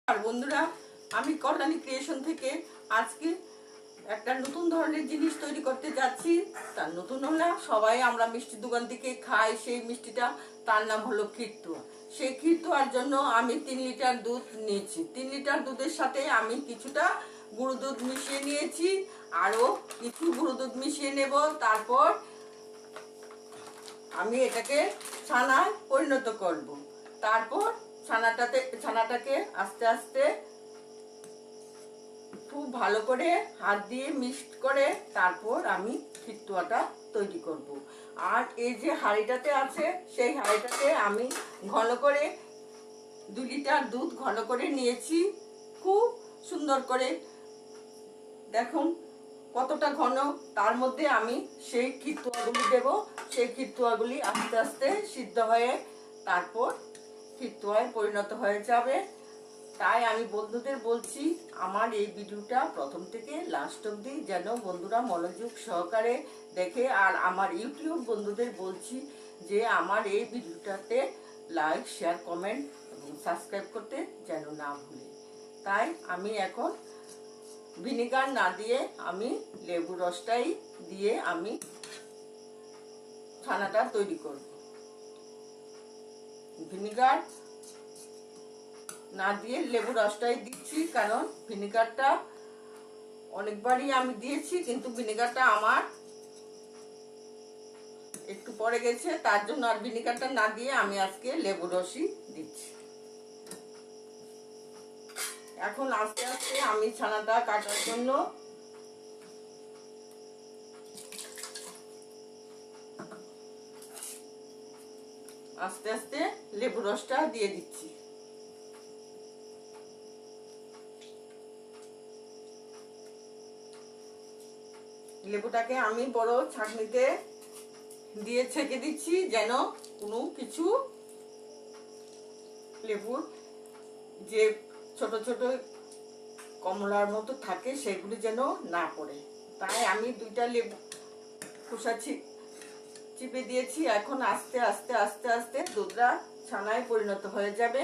আর বন্ধুরা, আমি কল্যাণী ক্রিয়েশন থেকে আজকে একটা নতুন ধরনের জিনিস তৈরি করতে যাচ্ছি। তার নতুন হলো, সবাই আমরা মিষ্টির দোকান থেকে খাই সেই মিষ্টিটা, তার নাম হলো ক্ষীরটোয়া। সেই ক্ষীরটোয়ার জন্য আমি 3 লিটার দুধ নিয়েছি। 3 লিটার দুধের সাথে আমি কিছুটা গুঁড়ো দুধ মিশিয়ে নিয়েছি, আরও কিছু গুঁড়ো দুধ মিশিয়ে নেব। তারপর আমি এটাকে ছানায় পরিণত করব। তারপর ছানাটাকে আস্তে আস্তে খুব ভালো করে হাত দিয়ে মিক্সড করে তারপর আমি ক্ষীরটোয়াটা তৈরি করব। আর এই যে হাঁড়িটাতে আছে, সেই হাঁড়িটাতে আমি ঘন করে 2 লিটার দুধ ঘন করে নিয়েছি। খুব সুন্দর করে দেখুন কতটা ঘন। তার মধ্যে আমি সেই ক্ষীরটোয়াগুলি দেব। সেই ক্ষীরটোয়াগুলি আস্তে আস্তে সিদ্ধ হয়ে তারপর ক্ষীরটোয়ায় পরিণত হয়ে যাবে। তাই আমি বন্ধুদের বলছি, আমার এই ভিডিওটা প্রথম থেকে লাস্ট অবধি যেন বন্ধুরা মনোযোগ সহকারে দেখে। আর আমার ইউটিউব বন্ধুদের বলছি যে আমার এই ভিডিওটাতে লাইক, শেয়ার, কমেন্ট এবং সাবস্ক্রাইব করতে যেন না ভুলে। তাই আমি এখন ভিনেগার না দিয়ে আমি লেবু রসটাই দিয়ে আমি ছানাটা তৈরি করব। ভিনেগার না দিয়ে লেবু রসটাই দিচ্ছি, কারণ ভিনেগারটা অনেকবারই আমি দিয়েছি, কিন্তু ভিনেগারটা আমার একটু পড়ে গেছে, তার জন্য আর ভিনেগারটা না দিয়ে আমি আজকে লেবু রসই দিচ্ছি। এখন আস্তে আস্তে আমি ছানাটা কাটার জন্য আস্তে আস্তে লেবু রসটা দিয়ে দিচ্ছি। লেবুটাকে আমি বড় ছাঁকনিতে দিয়ে ছেঁকে দিচ্ছি, যেন কোনো কিছু লেবুর যে ছোট ছোট কমলার মতো থাকে সেগুলি যেন না পড়ে। তাই আমি 2টা লেবু খোসা চিপে দিয়েছি। এখন আস্তে আস্তে আস্তে আস্তে দুধটা ছানায় পরিণত হয়ে যাবে।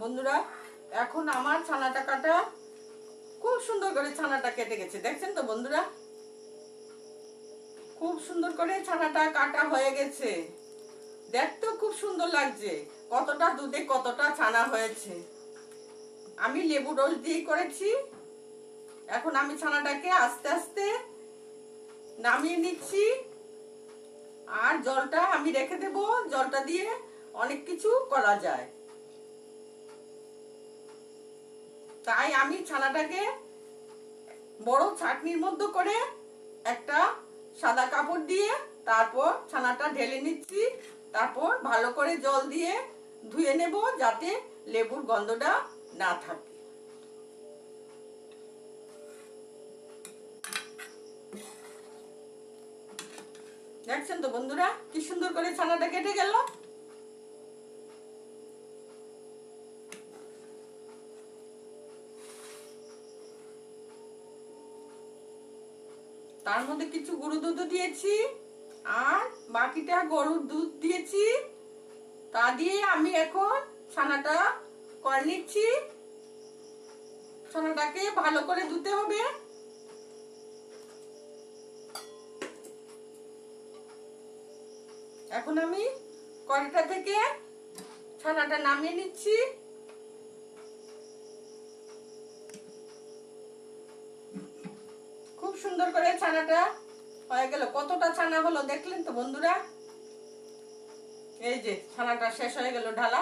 বন্ধুরা, এখন আমার ছানাটা কাটা খুব সুন্দর করে ছানাটা কেটে গেছে, দেখছেন তো বন্ধুরা? খুব সুন্দর করে ছানাটা কাটা হয়ে গেছে, দেখতেও খুব সুন্দর লাগছে। কতটা দুধে কতটা ছানা হয়েছে। আমি লেবু রস দিয়ে করেছি। এখন আমি ছানাটাকে আস্তে আস্তে নামিয়ে নিচ্ছি। আর জলটা আমি রেখে দেব, জলটা দিয়ে অনেক কিছু করা যায়। তাই আমি ছানাটাকে বড় ছাঁকনির মধ্যে করে একটা সাদা কাপড় দিয়ে তারপর ছানাটা ঢেলে নিচ্ছি। তারপর ভালো করে জল দিয়ে ধুয়ে নেব, যাতে লেবুর গন্ধটা না থাকে। দেখছেন তো বন্ধুরা কি সুন্দর করে ছানাটা কেটে গেল। তার মধ্যে কিছু গরুর দুধ দিয়েছি, আর বাকিটা গরুর দুধ দিয়েছি। তা দিয়ে আমি এখন ছানাটা করে নিচ্ছি। ছানাটাকে ভালো করে ধুতে হবে। এখন আমি কড়াইটা থেকে ছানাটা নামিয়ে নিচ্ছি। খুব সুন্দর করে ছানাটা হয়ে গেল। কতটা ছানা হলো দেখলেন তো বন্ধুরা? এই যে ছানাটা শেষ হয়ে গেল ঢালা।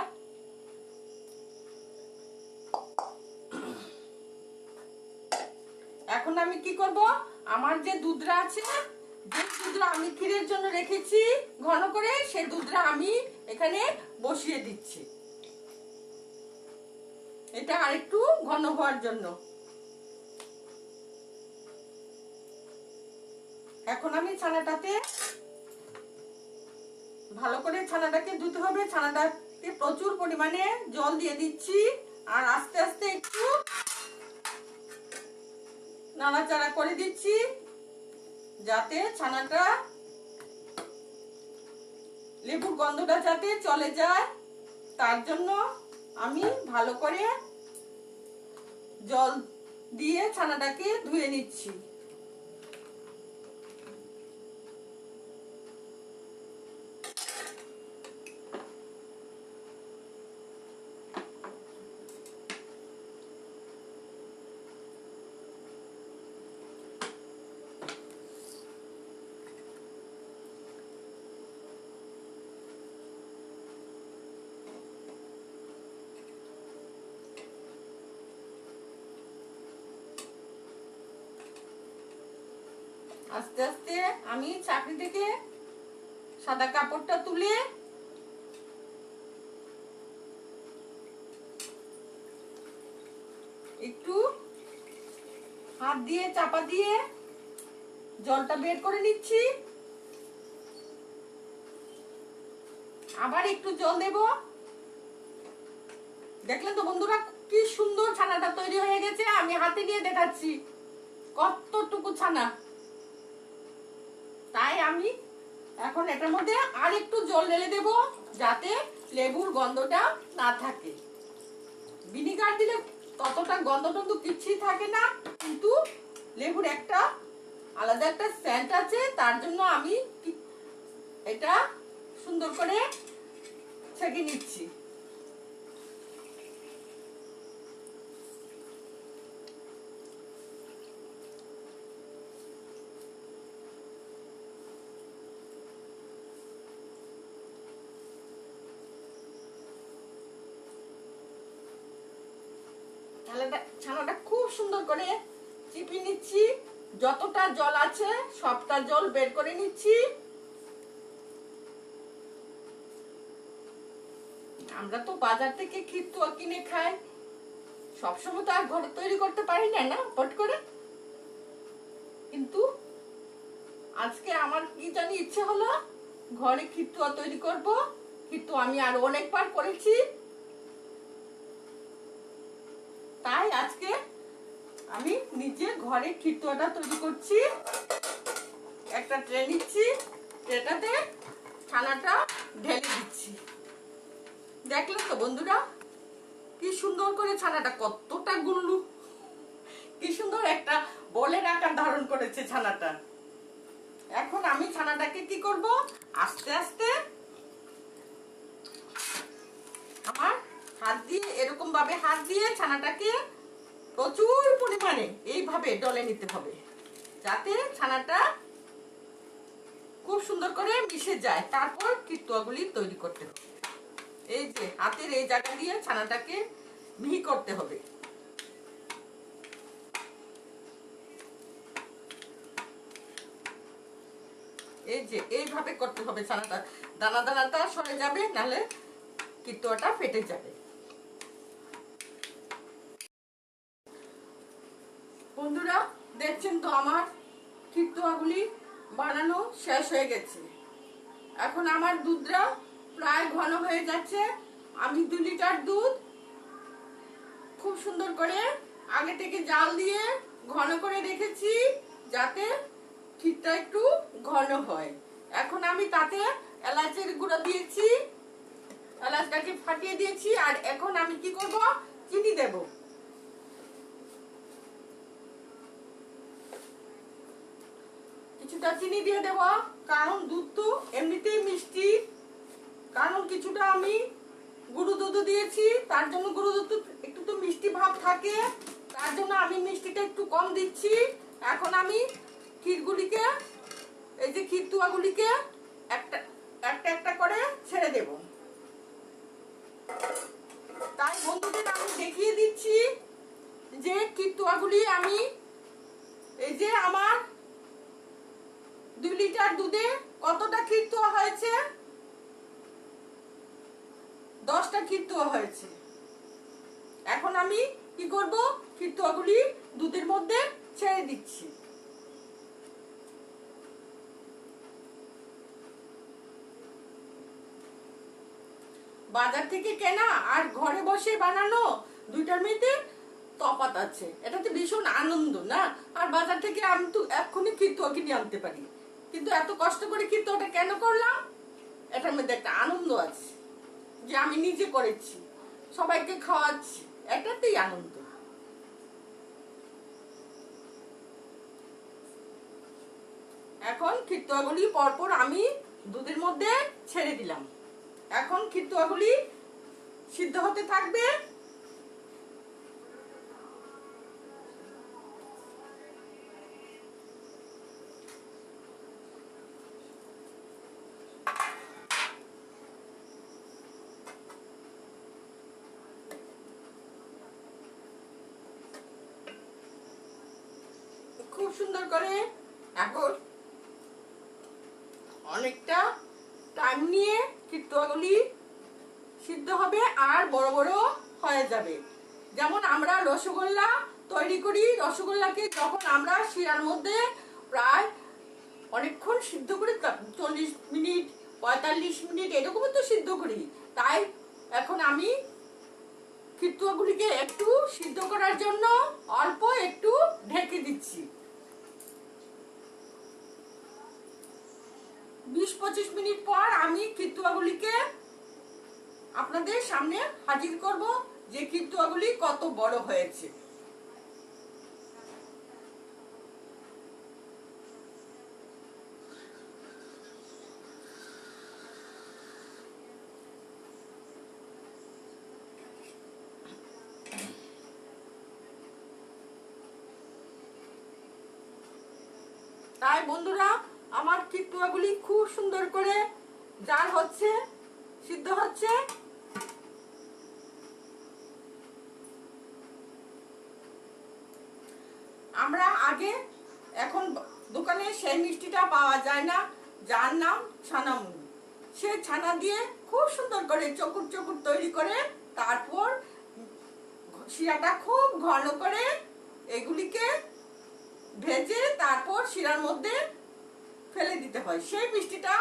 এখন আমি কি করব, আমার যে দুধটা আছে, যে দুধটা আমি ক্ষীরের জন্য রেখেছি ঘন করে, সেই দুধটা আমি এখানে বসিয়ে দিচ্ছি। এটা আরেকটু ঘন হওয়ার জন্য। এখন আমি ছানাটাতে ভালো করে ছানাটাকে ধুতে হবে। ছানাটাতে প্রচুর পরিমাণে জল দিয়ে দিচ্ছি আর আস্তে আস্তে একটু নাড়াচাড়া করে দিচ্ছি যাতে ছানাটা লেবুর গন্ধটা যাতে চলে যায়, তার জন্য আমি ভালো করে জল দিয়ে ছানাটাকে ধুয়ে নিচ্ছি। আস্তে আস্তে আমি চাকরি থেকে সাদা কাপড়টা তুলে একটু হাত দিয়ে চাপা দিয়ে জলটা বের করে নিচ্ছি। আবার একটু জল দেব। দেখলেন তো বন্ধুরা কি সুন্দর ছানাটা তৈরি হয়ে গেছে। আমি হাতে নিয়ে দেখাচ্ছি কতটুকু ছানা। তাই আমি এখন এটার মধ্যে আর একটু জল ঢেলে দেব যাতে লেবুর গন্ধটা না থাকে। ভিনিগার দিলে ততটা গন্ধ টন্ধ কিছুই থাকে না, কিন্তু লেবুর একটা আলাদা একটা সেন্ট আছে, তার জন্য আমি এটা সুন্দর করে ছেঁকে নিচ্ছি। ছানাটা খুব সুন্দর করে চিপে নিচ্ছি। যতটা জল আছে সবটা জল বের করে নিচ্ছি। আমরা তো বাজার থেকে খিরতুয়া কিনে খাই, সবসময় তো আর ঘরে তৈরি করতে পারি না, না পট করে। কিন্তু আজকে আমার কি জানি ইচ্ছে হলো ঘরে খিরতুয়া তৈরি করব। কিন্তু আমি আর অনেকবার করেছি, তাই আজকে আমি নিজে ঘরে খিরতুয়াটা তৈরি করছি। একটা ট্রে নিচ্ছি, ট্রেটাতে ছানাটা ঢেলে দিচ্ছি। দেখলেন তো বন্ধুরা কি সুন্দর করে ছানাটা কতটা গুল্লু, কি সুন্দর একটা বলের আকার ধারণ করেছে ছানাটা। এখন আমি ছানাটাকে কি করব, আস্তে আস্তে আমার হাত দিয়ে এরকম ভাবে হাত দিয়ে ছানাটাকে প্রচুর পরিমাণে এইভাবে ডলে নিতে হবে যাতে ছানাটা খুব সুন্দর করে মিশে যায়। তারপর খিরতুয়াগুলি তৈরি করতে হবে। এই যে হাতের এই জায়গা দিয়ে ছানাটাকে মিহি করতে হবে। এই যে এইভাবে করতে হবে, ছানাটা দানা দানাটা সরে যাবে, নাহলে খিরতুয়াটা ফেটে যাবে। বন্ধুরা দেখছেন তো আমার খিরতুয়াগুলি বানানো শেষ হয়ে গেছে। এখন আমার দুধটা প্রায় ঘন হয়ে যাচ্ছে। আমি 2 লিটার দুধ খুব সুন্দর করে আগে থেকে জাল দিয়ে ঘন করে রেখেছি যাতে ক্ষীরটা একটু ঘন হয়। এখন আমি তাতে এলাচের গুঁড়ো দিয়েছি, এলাচটাকে ফাটিয়ে দিয়েছি। আর এখন আমি কি করব, চিনি দেব। কিছুটা চিনি দিয়ে দেব, কারণ দুধ তো এমনিতেই মিষ্টি। কারণ কিছুটা আমি গুঁড়ো দুধ দিয়েছি, তার জন্য গুঁড়ো দুধ একটু তো মিষ্টি ভাব থাকে, তার জন্য আমি মিষ্টিটা একটু কম দিচ্ছি। এখন আমি ক্ষীরগুলিকে, এই যে খিরতুয়াগুলিকে একটা একটা একটা করে ছেড়ে দেব। তাই বন্ধুদের আমি দেখিয়ে দিচ্ছি যে খিরতুয়াগুলি আমি, এই যে আমার 2 লিটার দুধে কতটা খিরতুয়া হয়েছে, 10টা খিরতুয়া হয়েছে। এখন আমি কি করব, খিরতুয়াগুলি দুধের মধ্যে ছেড়ে দিচ্ছি। বাজার থেকে কেনা আর ঘরে বসে বানানো দুইটার মধ্যে তফাৎ আছে। এটাতে ভীষণ আনন্দ না? আর বাজার থেকে আমি তো এক্ষুনি খিরতুয়া কিনে আনতে পারি, কিন্তু এত কষ্ট করে খিরতুয়াটা কেন করলাম? এটার মধ্যে একটা আনন্দ আছে যে আমি নিজে করেছি, সবাইকে খাওয়াচ্ছি, এটাতেই আনন্দ। এখন খিরতুয়াগুলি পরপর আমি দুধের মধ্যে ছেড়ে দিলাম। এখন খিরতুয়াগুলি সিদ্ধ হতে থাকবে। খুব সুন্দর করে এখন অনেকটা টাইম নিয়ে খিরতুয়াগুলি সিদ্ধ হবে আর বড় বড় হয়ে যাবে। যেমন আমরা রসগোল্লা তৈরি করি, রসগোল্লাকে যখন আমরা শিরার মধ্যে প্রায় অনেকক্ষণ সিদ্ধ করি, 40 মিনিট 45 মিনিট এরকম তো সিদ্ধ করি। তাই এখন আমি খিরতুয়াগুলিকে একটু সিদ্ধ করার জন্য অল্প একটু ঢেকে দিচ্ছি। 20-25 মিনিট পর আমি খিরতুয়াগুলিকে আপনাদের সামনে হাজির করব যে খিরতুয়াগুলি কত বড় হয়েছে। তাই বন্ধুরা, আমার খিরতুয়াগুলি খুব সুন্দর করে জাল হচ্ছে, সিদ্ধ হচ্ছে। আমরা আগে এখন দোকানে সেই মিষ্টিটা পাওয়া যায় না, যার নাম ছানামুড়ি। সেই ছানা দিয়ে খুব সুন্দর করে চকুর চকুর তৈরি করে তারপর শিরাটা খুব ঘন করে এগুলিকে ভেজে তারপর শিরার মধ্যে ফেলে দিতে হয়। সেই মিষ্টিটা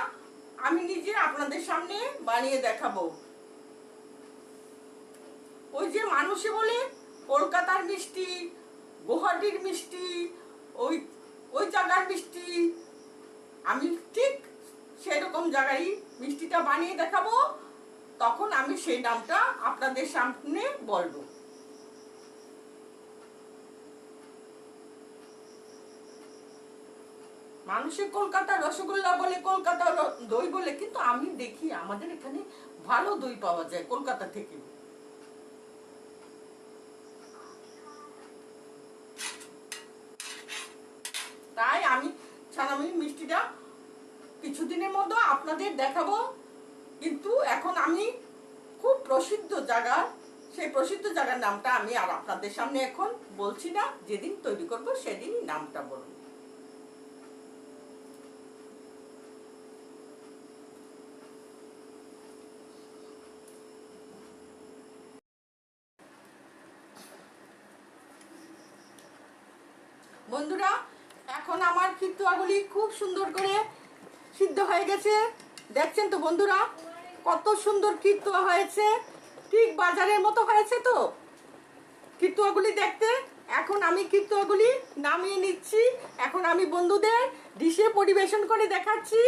আমি নিজে আপনাদের সামনে বানিয়ে দেখাবো। ওই যে মানুষে বলে কলকাতার মিষ্টি, গুয়াহাটির মিষ্টি, ওই ওই জায়গার মিষ্টি, আমি ঠিক সেরকম জায়গায় মিষ্টিটা বানিয়ে দেখাবো। তখন আমি সেই নামটা আপনাদের সামনে বলবো। মানুষে কলকাতার রসগোল্লা বলে, কলকাতার দই বলে, কিন্তু আমি দেখি আমাদের এখানে ভালো দই পাওয়া যায় কলকাতা থেকে। তাই আমি ছানামুড়ি মিষ্টিটা কিছুদিনের মধ্যে আপনাদের দেখাবো। কিন্তু এখন আমি খুব প্রসিদ্ধ জায়গা, সেই প্রসিদ্ধ জায়গার নামটা আমি আর আপনাদের সামনে এখন বলছি না। যেদিন তৈরি করব সেদিনই নামটা বলবো। বন্ধুরা, এখন আমার খিরতুয়াগুলি খুব সুন্দর করে সিদ্ধ হয়ে গেছে। দেখছেন তো বন্ধুরা, কত সুন্দর খিরতুয়া হয়েছে, ঠিক বাজারের মতো হয়েছে তো খিরতুয়াগুলি দেখতে। এখন আমি খিরতুয়াগুলি নামিয়ে নিচ্ছি। এখন আমি বন্ধুদের ডিশে পরিবেশন করে দেখাচ্ছি।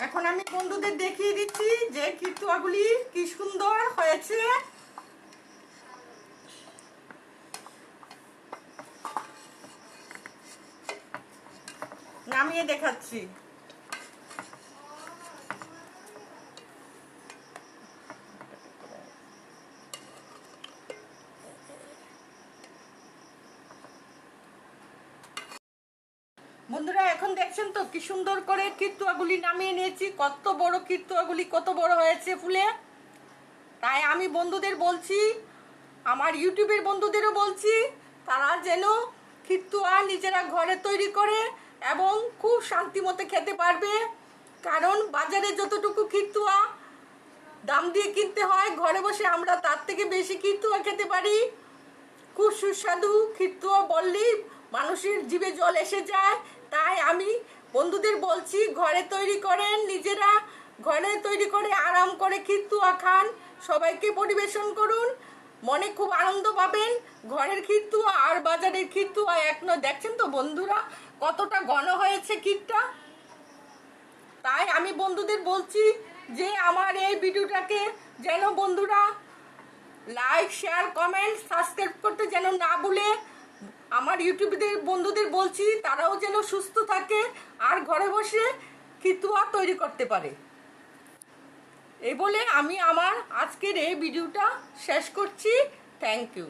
এখন আমি বন্ধুদের দেখিয়ে দিচ্ছি যে খিরতুয়াগুলি কি সুন্দর হয়েছে। নামিয়ে দেখাচ্ছি। বন্ধুরা, এখন দেখছেন তো কি সুন্দর করে খিরতুয়াগুলি নামিয়ে নিয়েছি। কত বড় খিরতুয়াগুলি, কত বড় হয়েছে ফুলে। তাই আমি বন্ধুদের বলছি, আমার ইউটিউবের বন্ধুদেরও বলছি, তারা যেন খিরতুয়া নিজেরা ঘরে তৈরি করে এবং খুব শান্তি মতো খেতে পারবে। কারণ বাজারে যতটুকু খিরতুয়া দাম দিয়ে কিনতে হয়, ঘরে বসে আমরা তার থেকে বেশি খিরতুয়া খেতে পারি। খুব সুস্বাদু খিরতুয়া বললেই মানুষের জিভে জল এসে যায়। তাই আমি বন্ধুদের বলছি, ঘরে তৈরি করেন, নিজেরা ঘরে তৈরি করে আরাম করে খিরতুয়া খান, সবাইকে পরিবেশন করুন, মনে খুব আনন্দ পাবেন। ঘরের খিরতুয়া আর বাজারের খিরতুয়া এক নয়। দেখছেন তো বন্ধুরা কতটা ঘন হয়েছে ক্ষীরটা। তাই আমি বন্ধুদের বলছি যে আমার এই ভিডিওটাকে যেন বন্ধুরা লাইক, শেয়ার, কমেন্ট, সাবস্ক্রাইব করতে যেন না ভুলে। আমার ইউটিউবের বন্ধুদের বলছি তারাও যেন সুস্থ থাকে আর ঘরে বসে খিরতুয়া তৈরি করতে পারে। এই বলে আমি আমার আজকের এই ভিডিওটা শেষ করছি। Thank you.